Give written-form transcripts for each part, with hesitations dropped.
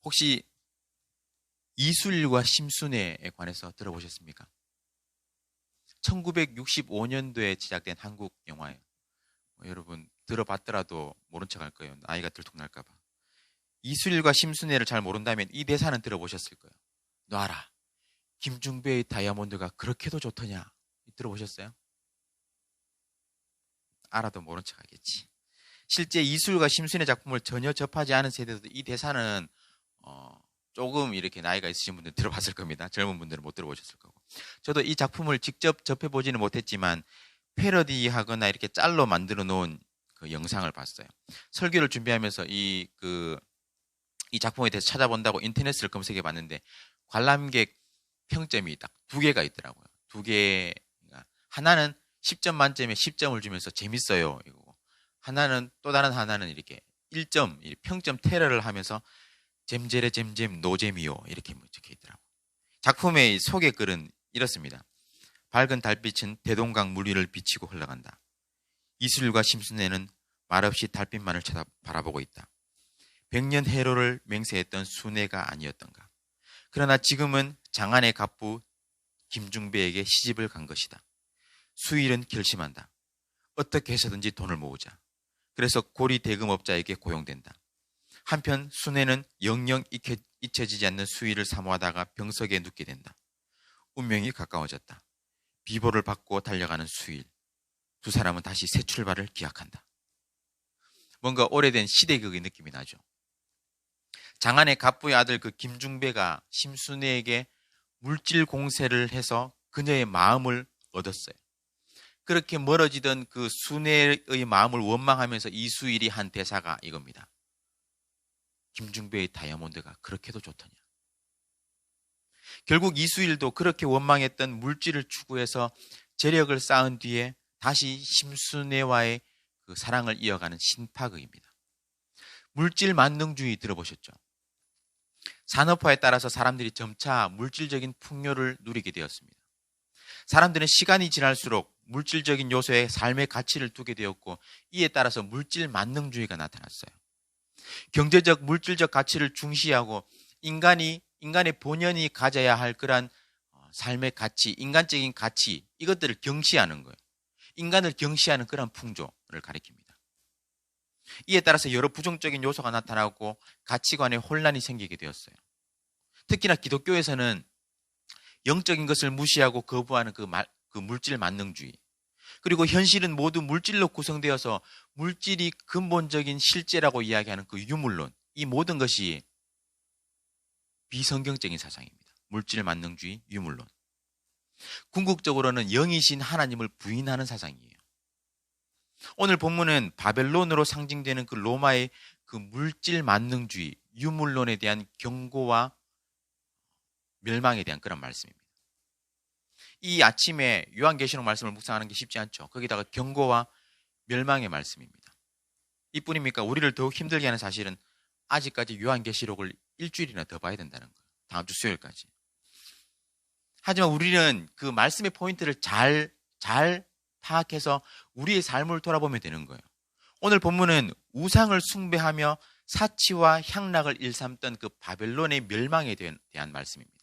혹시 이수일과 심순애에 관해서 들어보셨습니까? 1965년도에 제작된 한국 영화예요. 여러분 들어봤더라도 모른 척 할 거예요. 나이가 들통날까봐. 이수일과 심순애를 잘 모른다면 이 대사는 들어보셨을 거예요. 놔라. 김중배의 다이아몬드가 그렇게도 좋더냐. 들어보셨어요? 알아도 모른 척 하겠지. 실제 이수일과 심순애 작품을 전혀 접하지 않은 세대도 이 대사는 조금 이렇게 나이가 있으신 분들은 들어봤을 겁니다. 젊은 분들은 못 들어보셨을 거고. 저도 이 작품을 직접 접해보지는 못했지만 패러디하거나 이렇게 짤로 만들어 놓은 그 영상을 봤어요. 설교를 준비하면서 이 작품에 대해서 찾아본다고 인터넷을 검색해 봤는데 관람객 평점이 딱 2개가 있더라고요. 2개. 하나는 10점 만점에 10점을 주면서 재밌어요. 이거고. 또 다른 하나는 이렇게 1점, 평점 테러를 하면서 잼제레 잼잼 노잼이요. 이렇게 적혀 있더라고요. 작품의 소개글은 이렇습니다. 밝은 달빛은 대동강 물 위를 비치고 흘러간다. 이수일과 심순애는 말없이 달빛만을 바라보고 있다. 100년 해로를 맹세했던 순애가 아니었던가. 그러나 지금은 장안의 갑부 김중배에게 시집을 간 것이다. 수일은 결심한다. 어떻게 해서든지 돈을 모으자. 그래서 고리 대금업자에게 고용된다. 한편 순애는 영영 잊혀지지 않는 수일을 사모하다가 병석에 눕게 된다. 운명이 가까워졌다. 비보를 받고 달려가는 수일. 두 사람은 다시 새 출발을 기약한다. 뭔가 오래된 시대극의 느낌이 나죠. 장안의 갑부의 아들 그 김중배가 심순애에게 물질 공세를 해서 그녀의 마음을 얻었어요. 그렇게 멀어지던 그 순애의 마음을 원망하면서 이수일이 한 대사가 이겁니다. 김중배의 다이아몬드가 그렇게도 좋더냐. 결국 이수일도 그렇게 원망했던 물질을 추구해서 재력을 쌓은 뒤에 다시 심순애와의 그 사랑을 이어가는 신파극입니다. 물질 만능주의 들어보셨죠? 산업화에 따라서 사람들이 점차 물질적인 풍요를 누리게 되었습니다. 사람들은 시간이 지날수록 물질적인 요소에 삶의 가치를 두게 되었고 이에 따라서 물질 만능주의가 나타났어요. 경제적, 물질적 가치를 중시하고 인간의 본연이 가져야 할 그러한 삶의 가치, 인간적인 가치 이것들을 경시하는 거예요. 인간을 경시하는 그런 풍조를 가리킵니다. 이에 따라서 여러 부정적인 요소가 나타나고 가치관에 혼란이 생기게 되었어요. 특히나 기독교에서는 영적인 것을 무시하고 거부하는 그 물질 만능주의. 그리고 현실은 모두 물질로 구성되어서 물질이 근본적인 실제라고 이야기하는 그 유물론. 이 모든 것이 비성경적인 사상입니다. 물질 만능주의, 유물론. 궁극적으로는 영이신 하나님을 부인하는 사상이에요. 오늘 본문은 바벨론으로 상징되는 그 로마의 그 물질 만능주의, 유물론에 대한 경고와 멸망에 대한 그런 말씀입니다. 이 아침에 요한계시록 말씀을 묵상하는 게 쉽지 않죠. 거기다가 경고와 멸망의 말씀입니다. 이뿐입니까? 우리를 더욱 힘들게 하는 사실은 아직까지 요한계시록을 일주일이나 더 봐야 된다는 거예요. 다음 주 수요일까지. 하지만 우리는 그 말씀의 포인트를 잘 파악해서 우리의 삶을 돌아보면 되는 거예요. 오늘 본문은 우상을 숭배하며 사치와 향락을 일삼던 그 바벨론의 멸망에 대한 말씀입니다.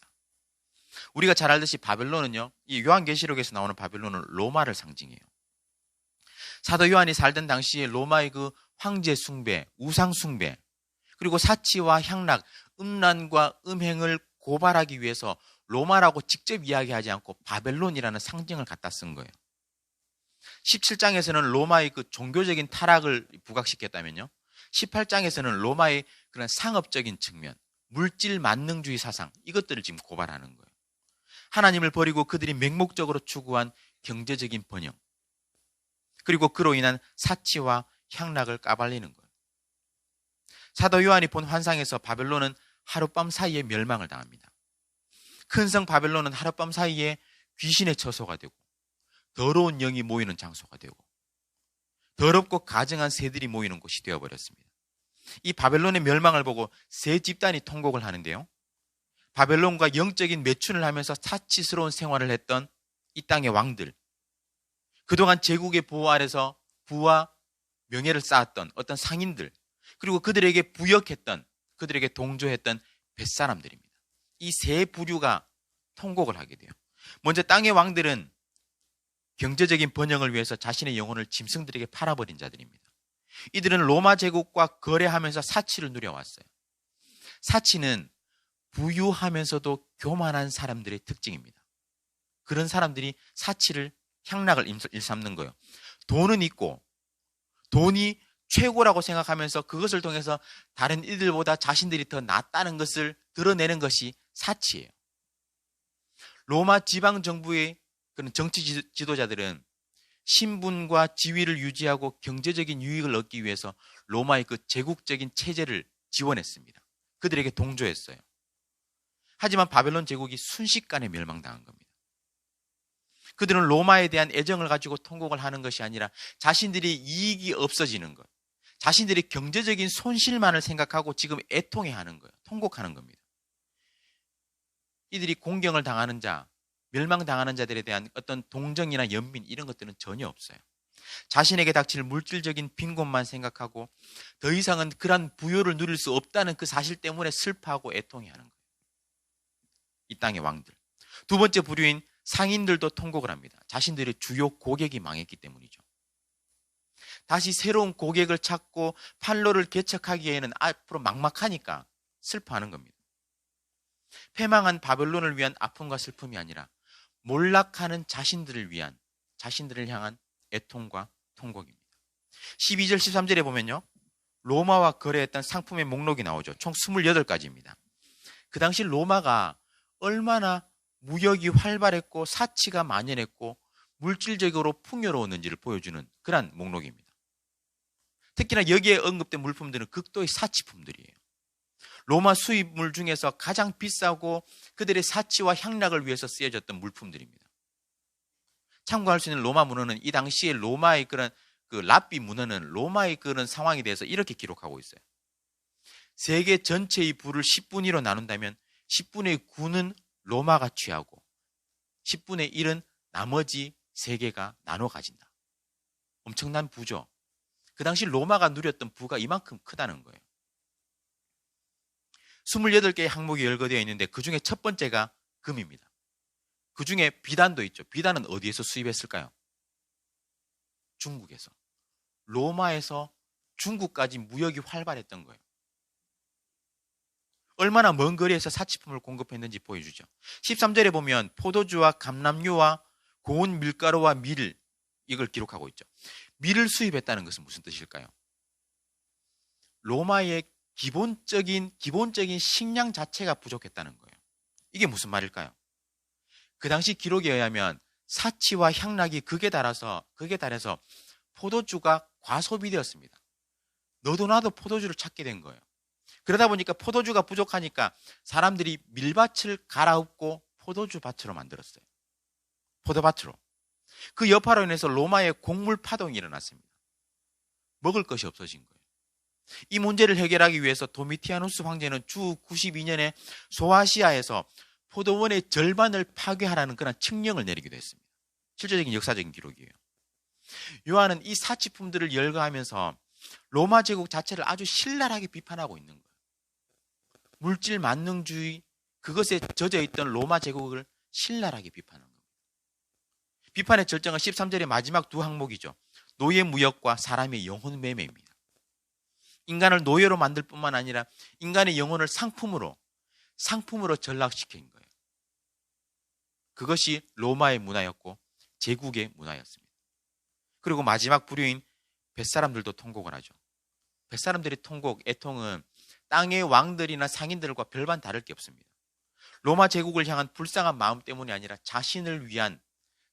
우리가 잘 알듯이 바벨론은요, 이 요한계시록에서 나오는 바벨론은 로마를 상징해요. 사도 요한이 살던 당시에 로마의 그 황제 숭배, 우상 숭배, 그리고 사치와 향락, 음란과 음행을 고발하기 위해서 로마라고 직접 이야기하지 않고 바벨론이라는 상징을 갖다 쓴 거예요. 17장에서는 로마의 그 종교적인 타락을 부각시켰다면요, 18장에서는 로마의 그런 상업적인 측면, 물질 만능주의 사상, 이것들을 지금 고발하는 거예요. 하나님을 버리고 그들이 맹목적으로 추구한 경제적인 번영, 그리고 그로 인한 사치와 향락을 까발리는 거예요. 사도 요한이 본 환상에서 바벨론은 하룻밤 사이에 멸망을 당합니다. 큰 성 바벨론은 하룻밤 사이에 귀신의 처소가 되고 더러운 영이 모이는 장소가 되고 더럽고 가증한 새들이 모이는 곳이 되어버렸습니다. 이 바벨론의 멸망을 보고 세 집단이 통곡을 하는데요, 바벨론과 영적인 매춘을 하면서 사치스러운 생활을 했던 이 땅의 왕들, 그동안 제국의 보호 아래서 부와 명예를 쌓았던 어떤 상인들, 그리고 그들에게 부역했던, 그들에게 동조했던 뱃사람들입니다. 이 세 부류가 통곡을 하게 돼요. 먼저 땅의 왕들은 경제적인 번영을 위해서 자신의 영혼을 짐승들에게 팔아버린 자들입니다. 이들은 로마 제국과 거래하면서 사치를 누려왔어요. 사치는 부유하면서도 교만한 사람들의 특징입니다. 그런 사람들이 사치를 향락을 일삼는 거예요. 돈은 있고 돈이 최고라고 생각하면서 그것을 통해서 다른 이들보다 자신들이 더 낫다는 것을 드러내는 것이 사치예요. 로마 지방 정부의 그런 정치 지도자들은 신분과 지위를 유지하고 경제적인 유익을 얻기 위해서 로마의 그 제국적인 체제를 지원했습니다. 그들에게 동조했어요. 하지만 바벨론 제국이 순식간에 멸망당한 겁니다. 그들은 로마에 대한 애정을 가지고 통곡을 하는 것이 아니라 자신들이 이익이 없어지는 것, 자신들이 경제적인 손실만을 생각하고 지금 애통해하는 거예요. 통곡하는 겁니다. 이들이 공경을 당하는 자, 멸망당하는 자들에 대한 어떤 동정이나 연민 이런 것들은 전혀 없어요. 자신에게 닥칠 물질적인 빈곤만 생각하고 더 이상은 그러한 부요를 누릴 수 없다는 그 사실 때문에 슬퍼하고 애통해하는 거예요. 이 땅의 왕들. 두 번째 부류인 상인들도 통곡을 합니다. 자신들의 주요 고객이 망했기 때문이죠. 다시 새로운 고객을 찾고 판로를 개척하기에는 앞으로 막막하니까 슬퍼하는 겁니다. 패망한 바벨론을 위한 아픔과 슬픔이 아니라 몰락하는 자신들을 위한, 자신들을 향한 애통과 통곡입니다. 12절 13절에 보면요, 로마와 거래했던 상품의 목록이 나오죠. 총 28가지입니다. 그 당시 로마가 얼마나 무역이 활발했고 사치가 만연했고 물질적으로 풍요로웠는지를 보여주는 그런 목록입니다. 특히나 여기에 언급된 물품들은 극도의 사치품들이에요. 로마 수입물 중에서 가장 비싸고 그들의 사치와 향락을 위해서 쓰여졌던 물품들입니다. 참고할 수 있는 로마 문헌은 이 당시에 로마의 그런 랍비 문헌은 로마의 그런 상황에 대해서 이렇게 기록하고 있어요. 세계 전체의 부를 10분위로 나눈다면 10분의 9는 로마가 취하고 10분의 1은 나머지 세계가 나눠 가진다. 엄청난 부죠. 그 당시 로마가 누렸던 부가 이만큼 크다는 거예요. 28개의 항목이 열거되어 있는데 그 중에 첫 번째가 금입니다. 그 중에 비단도 있죠. 비단은 어디에서 수입했을까요? 중국에서. 로마에서 중국까지 무역이 활발했던 거예요. 얼마나 먼 거리에서 사치품을 공급했는지 보여주죠. 13절에 보면 포도주와 감람류와 고운 밀가루와 밀, 이걸 기록하고 있죠. 밀을 수입했다는 것은 무슨 뜻일까요? 로마의 기본적인 식량 자체가 부족했다는 거예요. 이게 무슨 말일까요? 그 당시 기록에 의하면 사치와 향락이 극에 달해서 포도주가 과소비되었습니다. 너도 나도 포도주를 찾게 된 거예요. 그러다 보니까 포도주가 부족하니까 사람들이 밀밭을 갈아엎고 포도주 밭으로 만들었어요. 포도밭으로. 그 여파로 인해서 로마의 곡물 파동이 일어났습니다. 먹을 것이 없어진 거예요. 이 문제를 해결하기 위해서 도미티아누스 황제는 주 92년에 소아시아에서 포도원의 절반을 파괴하라는 그런 칙령을 내리기도 했습니다. 실제적인 역사적인 기록이에요. 요한은 이 사치품들을 열거하면서 로마 제국 자체를 아주 신랄하게 비판하고 있는 거예요. 물질 만능주의, 그것에 젖어있던 로마 제국을 신랄하게 비판한 겁니다. 비판의 절정은 13절의 마지막 두 항목이죠. 노예 무역과 사람의 영혼 매매입니다. 인간을 노예로 만들 뿐만 아니라 인간의 영혼을 상품으로 전락시킨 거예요. 그것이 로마의 문화였고 제국의 문화였습니다. 그리고 마지막 부류인 뱃사람들도 통곡을 하죠. 뱃사람들의 통곡, 애통은 땅의 왕들이나 상인들과 별반 다를 게 없습니다. 로마 제국을 향한 불쌍한 마음 때문이 아니라 자신을 위한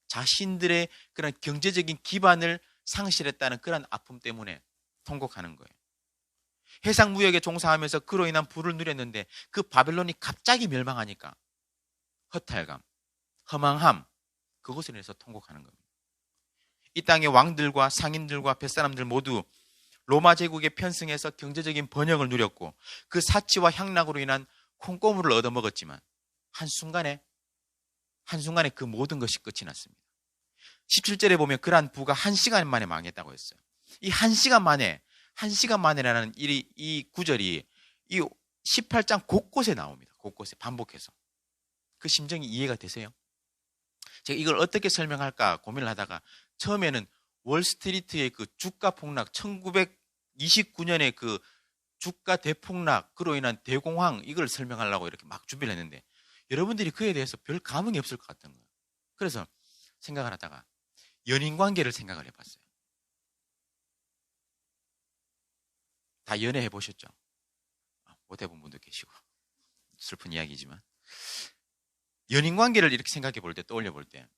자신들의 그런 경제적인 기반을 상실했다는 그런 아픔 때문에 통곡하는 거예요. 해상 무역에 종사하면서 그로 인한 부를 누렸는데 그 바벨론이 갑자기 멸망하니까 허탈감, 허망함, 그것을 인해서 통곡하는 겁니다. 이 땅의 왕들과 상인들과 뱃사람들 모두 로마 제국에 편승해서 경제적인 번영을 누렸고 그 사치와 향락으로 인한 콩고물을 얻어먹었지만 한순간에 그 모든 것이 끝이 났습니다. 17절에 보면 그러한 부가 1시간 만에 망했다고 했어요. 이 1시간 만에라는 이 구절이 이 18장 곳곳에 나옵니다. 곳곳에 반복해서. 그 심정이 이해가 되세요? 제가 이걸 어떻게 설명할까 고민을 하다가 처음에는 월스트리트의 그 주가 폭락, 1929년에 그 주가 대폭락, 그로 인한 대공황, 이걸 설명하려고 이렇게 막 준비를 했는데 여러분들이 그에 대해서 별 감흥이 없을 것 같은 거예요. 그래서 생각을 하다가 연인 관계를 생각을 해봤어요. 다 연애해 보셨죠? 못 해본 분도 계시고 슬픈 이야기지만 연인 관계를 이렇게 생각해 볼 때, 떠올려 볼 때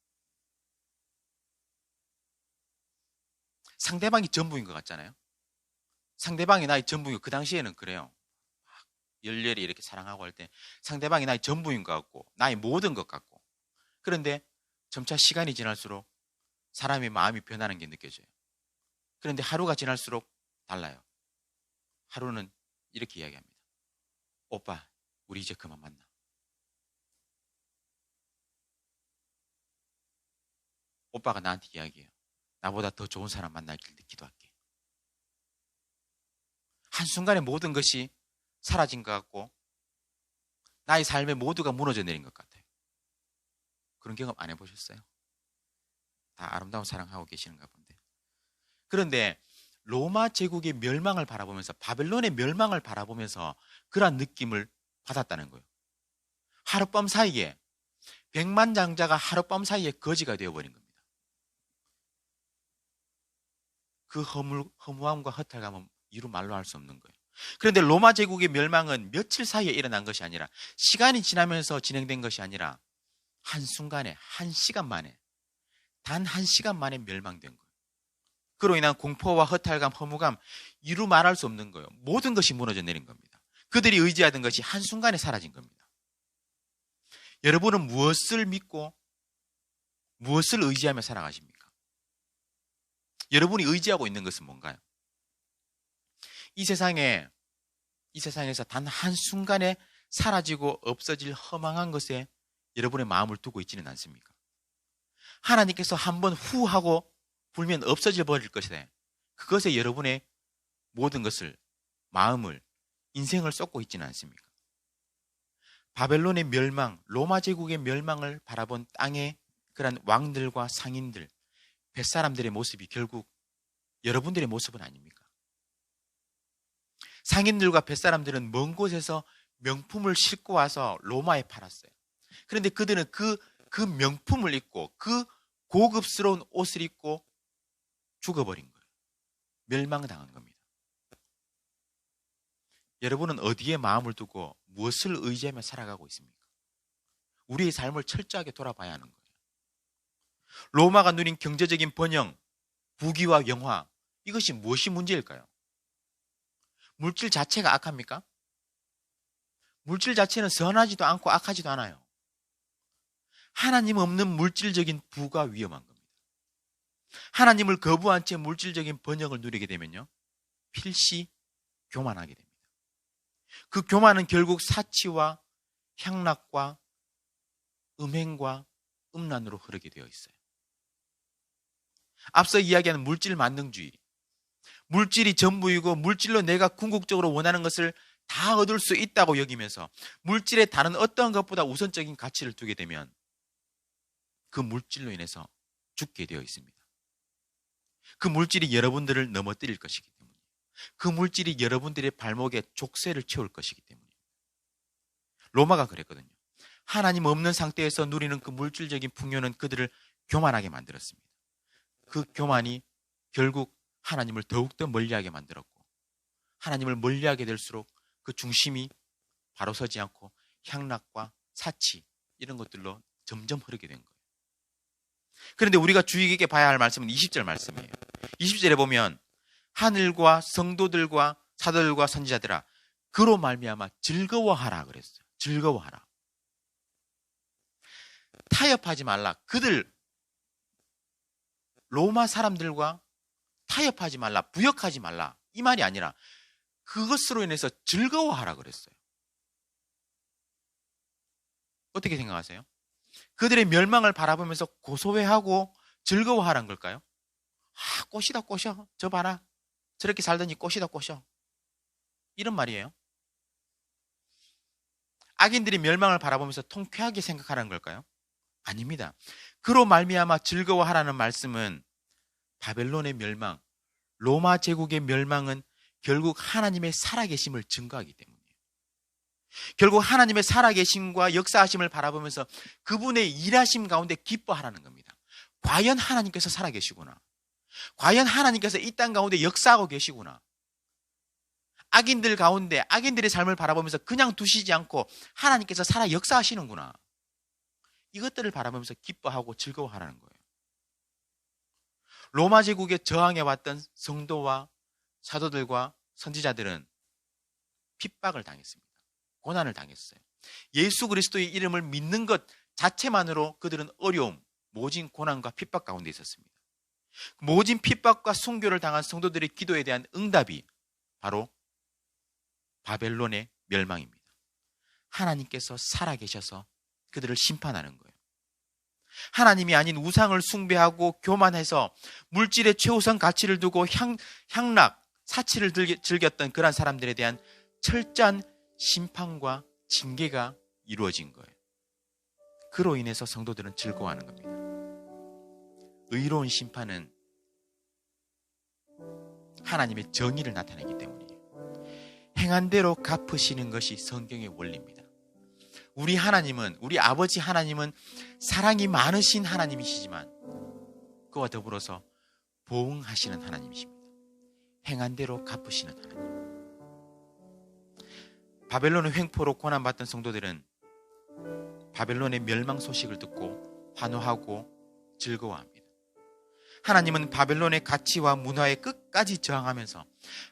상대방이 전부인 것 같잖아요. 상대방이 나의 전부이고, 그 당시에는 그래요. 열렬히 이렇게 사랑하고 할 때 상대방이 나의 전부인 것 같고 나의 모든 것 같고, 그런데 점차 시간이 지날수록 사람의 마음이 변하는 게 느껴져요. 그런데 하루가 지날수록 달라요. 하루는 이렇게 이야기합니다. 오빠, 우리 이제 그만 만나. 오빠가 나한테 이야기해요. 나보다 더 좋은 사람 만나길 기도할게. 한순간에 모든 것이 사라진 것 같고 나의 삶에 모두가 무너져 내린 것 같아요. 그런 경험 안 해보셨어요? 다 아름다운 사랑하고 계시는가 본데. 그런데 로마 제국의 멸망을 바라보면서, 바벨론의 멸망을 바라보면서 그러한 느낌을 받았다는 거예요. 하룻밤 사이에, 백만장자가 하룻밤 사이에 거지가 되어버린 겁니다. 그 허무함과 허탈감은 이루 말로 할 수 없는 거예요. 그런데 로마 제국의 멸망은 며칠 사이에 일어난 것이 아니라, 시간이 지나면서 진행된 것이 아니라 한순간에, 한 시간 만에, 단 한 시간 만에 멸망된 거예요. 그로 인한 공포와 허탈감, 허무감, 이루 말할 수 없는 거예요. 모든 것이 무너져 내린 겁니다. 그들이 의지하던 것이 한순간에 사라진 겁니다. 여러분은 무엇을 믿고 무엇을 의지하며 살아가십니까? 여러분이 의지하고 있는 것은 뭔가요? 이 세상에서 단 한순간에 사라지고 없어질 허망한 것에 여러분의 마음을 두고 있지는 않습니까? 하나님께서 한번 후 하고 불면 없어져 버릴 것이다. 그것에 여러분의 모든 것을, 마음을, 인생을 쏟고 있지는 않습니까? 바벨론의 멸망, 로마 제국의 멸망을 바라본 땅의 그런 왕들과 상인들, 뱃사람들의 모습이 결국 여러분들의 모습은 아닙니까? 상인들과 뱃사람들은 먼 곳에서 명품을 싣고 와서 로마에 팔았어요. 그런데 그들은 그 명품을 입고, 그 고급스러운 옷을 입고 죽어버린 거예요. 멸망당한 겁니다. 여러분은 어디에 마음을 두고 무엇을 의지하며 살아가고 있습니까? 우리의 삶을 철저하게 돌아봐야 하는 거예요. 로마가 누린 경제적인 번영, 부귀와 영화, 이것이 무엇이 문제일까요? 물질 자체가 악합니까? 물질 자체는 선하지도 않고 악하지도 않아요. 하나님 없는 물질적인 부가 위험한 겁니다. 하나님을 거부한 채 물질적인 번영을 누리게 되면요, 필시 교만하게 됩니다. 그 교만은 결국 사치와 향락과 음행과 음란으로 흐르게 되어 있어요. 앞서 이야기하는 물질 만능주의, 물질이 전부이고 물질로 내가 궁극적으로 원하는 것을 다 얻을 수 있다고 여기면서 물질에 다른 어떤 것보다 우선적인 가치를 두게 되면 그 물질로 인해서 죽게 되어 있습니다. 그 물질이 여러분들을 넘어뜨릴 것이기 때문에, 그 물질이 여러분들의 발목에 족쇄를 채울 것이기 때문에. 로마가 그랬거든요. 하나님 없는 상태에서 누리는 그 물질적인 풍요는 그들을 교만하게 만들었습니다. 그 교만이 결국 하나님을 더욱더 멀리하게 만들었고, 하나님을 멀리하게 될수록 그 중심이 바로 서지 않고 향락과 사치, 이런 것들로 점점 흐르게 된 거예요. 그런데 우리가 주의 깊게 봐야 할 말씀은 20절 말씀이에요. 20절에 보면 하늘과 성도들과 사도들과 선지자들아, 그로 말미암아 즐거워하라 그랬어요. 즐거워하라. 타협하지 말라. 그들 로마 사람들과 타협하지 말라, 부역하지 말라, 이 말이 아니라 그것으로 인해서 즐거워하라 그랬어요. 어떻게 생각하세요? 그들의 멸망을 바라보면서 고소해하고 즐거워하란 걸까요? 아, 꽃이다 꽃이야, 저 봐라, 저렇게 살더니 꽃이다 꽃이야, 이런 말이에요. 악인들의 멸망을 바라보면서 통쾌하게 생각하는 걸까요? 아닙니다. 그로 말미암아 즐거워하라는 말씀은 바벨론의 멸망, 로마 제국의 멸망은 결국 하나님의 살아계심을 증거하기 때문이에요. 결국 하나님의 살아계심과 역사하심을 바라보면서 그분의 일하심 가운데 기뻐하라는 겁니다. 과연 하나님께서 살아계시구나. 과연 하나님께서 이 땅 가운데 역사하고 계시구나. 악인들 가운데 악인들의 삶을 바라보면서 그냥 두시지 않고 하나님께서 살아 역사하시는구나. 이것들을 바라보면서 기뻐하고 즐거워하라는 거예요. 로마 제국에 저항해왔던 성도와 사도들과 선지자들은 핍박을 당했습니다. 고난을 당했어요. 예수 그리스도의 이름을 믿는 것 자체만으로 그들은 어려움, 모진 고난과 핍박 가운데 있었습니다. 모진 핍박과 순교를 당한 성도들의 기도에 대한 응답이 바로 바벨론의 멸망입니다. 하나님께서 살아계셔서 그들을 심판하는 거예요. 하나님이 아닌 우상을 숭배하고 교만해서 물질의 최우선 가치를 두고 향락, 사치를 즐겼던 그런 사람들에 대한 철저한 심판과 징계가 이루어진 거예요. 그로 인해서 성도들은 즐거워하는 겁니다. 의로운 심판은 하나님의 정의를 나타내기 때문이에요. 행한 대로 갚으시는 것이 성경의 원리입니다. 우리 하나님은, 우리 아버지 하나님은 사랑이 많으신 하나님이시지만 그와 더불어서 보응하시는 하나님이십니다. 행한 대로 갚으시는 하나님. 바벨론의 횡포로 고난받던 성도들은 바벨론의 멸망 소식을 듣고 환호하고 즐거워합니다. 하나님은 바벨론의 가치와 문화에 끝까지 저항하면서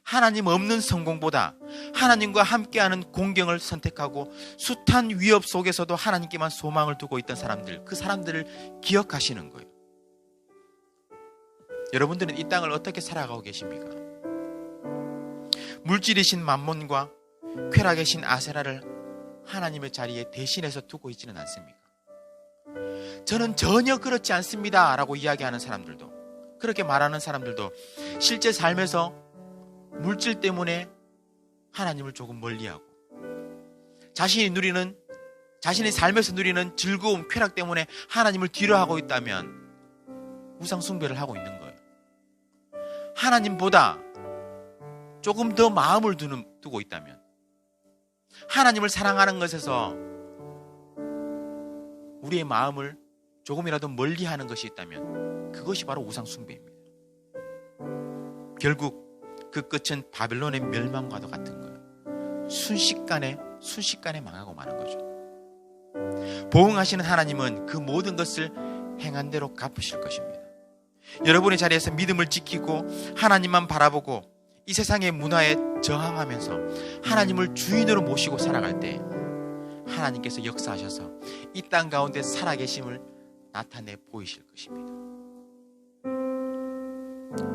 하나님 없는 성공보다 하나님과 함께하는 공경을 선택하고 숱한 위협 속에서도 하나님께만 소망을 두고 있던 사람들, 그 사람들을 기억하시는 거예요. 여러분들은 이 땅을 어떻게 살아가고 계십니까? 물질이신 맘몬과 쾌락의 신 아세라를 하나님의 자리에 대신해서 두고 있지는 않습니까? 저는 전혀 그렇지 않습니다 라고 이야기하는 사람들도, 그렇게 말하는 사람들도 실제 삶에서 물질 때문에 하나님을 조금 멀리하고 자신의 삶에서 누리는 즐거움, 쾌락 때문에 하나님을 뒤로하고 있다면 우상 숭배를 하고 있는 거예요. 하나님보다 조금 더 마음을 두고 있다면, 하나님을 사랑하는 것에서 우리의 마음을 조금이라도 멀리하는 것이 있다면 그것이 바로 우상 숭배입니다. 결국 그 끝은 바벨론의 멸망과도 같은 거예요. 순식간에 망하고 마는 거죠. 보응하시는 하나님은 그 모든 것을 행한 대로 갚으실 것입니다. 여러분의 자리에서 믿음을 지키고 하나님만 바라보고 이 세상의 문화에 저항하면서 하나님을 주인으로 모시고 살아갈 때 하나님께서 역사하셔서 이 땅 가운데 살아계심을 나타내 보이실 것입니다.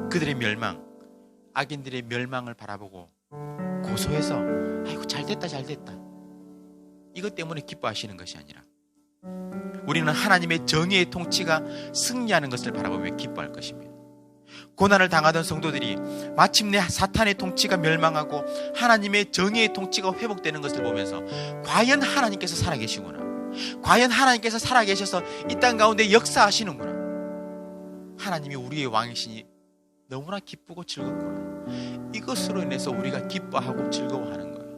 그들의 멸망, 악인들의 멸망을 바라보고 고소해서 아이고 잘됐다 이것 때문에 기뻐하시는 것이 아니라 우리는 하나님의 정의의 통치가 승리하는 것을 바라보며 기뻐할 것입니다. 고난을 당하던 성도들이 마침내 사탄의 통치가 멸망하고 하나님의 정의의 통치가 회복되는 것을 보면서 과연 하나님께서 살아계시구나, 과연 하나님께서 살아계셔서 이 땅 가운데 역사하시는구나, 하나님이 우리의 왕이시니 너무나 기쁘고 즐겁구나, 이것으로 인해서 우리가 기뻐하고 즐거워하는 거예요.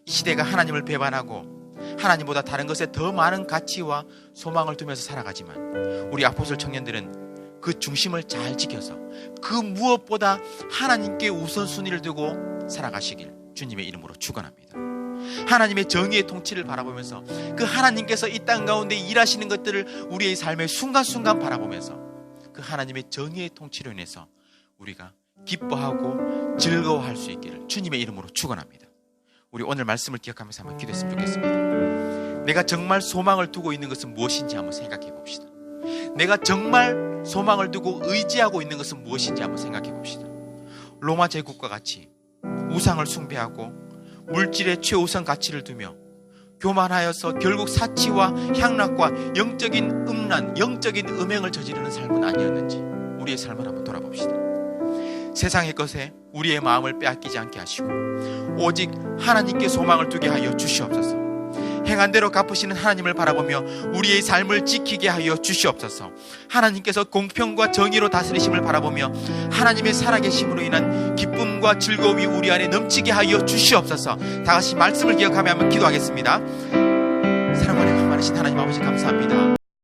이 시대가 하나님을 배반하고 하나님보다 다른 것에 더 많은 가치와 소망을 두면서 살아가지만 우리 아포스톨 청년들은 그 중심을 잘 지켜서 그 무엇보다 하나님께 우선순위를 두고 살아가시길 주님의 이름으로 축원합니다. 하나님의 정의의 통치를 바라보면서 그 하나님께서 이 땅 가운데 일하시는 것들을 우리의 삶의 순간순간 바라보면서 그 하나님의 정의의 통치로 인해서 우리가 기뻐하고 즐거워할 수 있기를 주님의 이름으로 축원합니다. 우리 오늘 말씀을 기억하면서 한번 기도했으면 좋겠습니다. 내가 정말 소망을 두고 있는 것은 무엇인지 한번 생각해 봅시다. 내가 정말 소망을 두고 의지하고 있는 것은 무엇인지 한번 생각해 봅시다. 로마 제국과 같이 우상을 숭배하고 물질의 최우선 가치를 두며 교만하여서 결국 사치와 향락과 영적인 음란, 영적인 음행을 저지르는 삶은 아니었는지 우리의 삶을 한번 돌아봅시다. 세상의 것에 우리의 마음을 빼앗기지 않게 하시고 오직 하나님께 소망을 두게 하여 주시옵소서. 행한 대로 갚으시는 하나님을 바라보며 우리의 삶을 지키게 하여 주시옵소서. 하나님께서 공평과 정의로 다스리심을 바라보며 하나님의 살아계심으로 인한 기쁨과 즐거움이 우리 안에 넘치게 하여 주시옵소서. 다같이 말씀을 기억하며 한번 기도하겠습니다. 사랑하는 많으신 하나님 아버지 감사합니다.